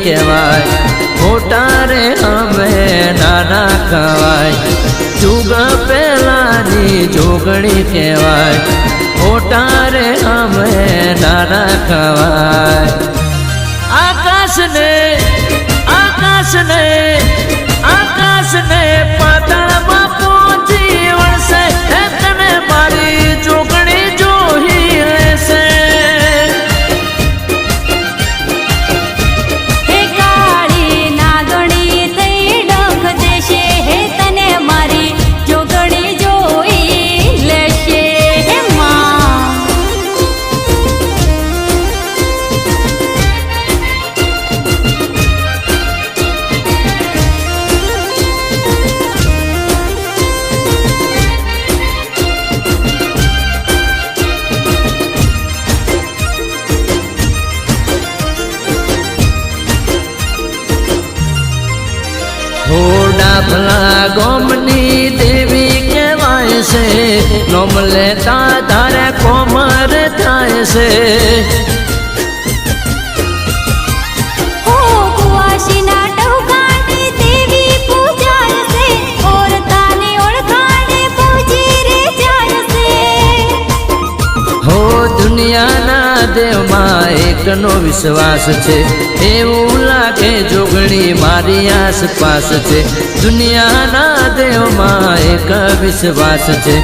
કહેવાય, મોટા રે અમે નાના કહેવાય, જુગ પહેલાની જોગણી કહેવાય, મોટા રે અમે નાના કહેવાય. આકાશને આકાશને આકાશને પાતાળમાં પહોંચી વળશે, તને મારી જોગણી જોઈ લેશે. હે કાળી નાગણી થઈ ડોખ દેશે, હે તને મારી જોગણી જોઈ લેશે. હે માં ડાભલા ગોમની દેવી કહેવાય છે, નોમ લેતા તારે કોમર થાય છે. ઓ કુવાસીના ટહુકાની દેવી પૂજાય છે, ઓરતાની ઓળખાણે પૂજી રે જાય છે. હો દુનિયાના દેવમાં એકનો વિશ્વાસ છે, એવું લાગે જોગણી મારી આસપાસ છે. દુનિયાના દેવમાં એક વિશ્વાસ છે,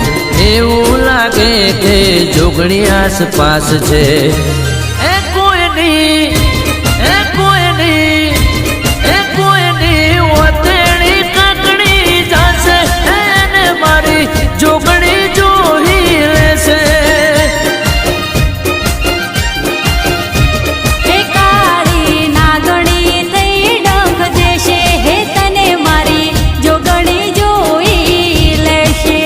એવું લાગે કે જોગણી આસપાસ છે. એ કોઈની ઓતેણી કાકડી જાશે, એને મારી જોગણી જોઈ લેશે. હે કાળી નાગણી થઈ ડોખ દેશે, હે તને મારી જોગણી જોઈ લેશે.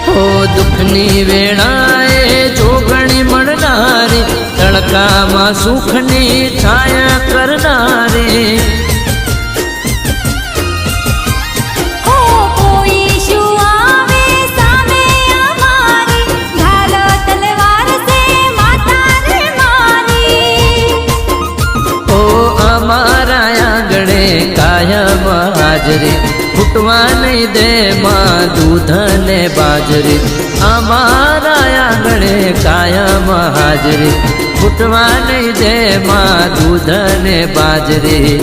હો દુઃખની વેળાએ જોગણી મળનારી, તડકામાં સુખની છાયા કરનારી. ઓ કોઈ શું આવે સામે અમારી, ઢાલો તલવાર સે માતા રે મારી. ઓ અમારા આંગણે કાયમ હાજરી, ફૂટવા નહીં દે માં દૂધ ને બાજરી. અમારા આંગણે કાયમ હાજરી, ફૂટવા નહીં દે માં દૂધ ને બાજરી.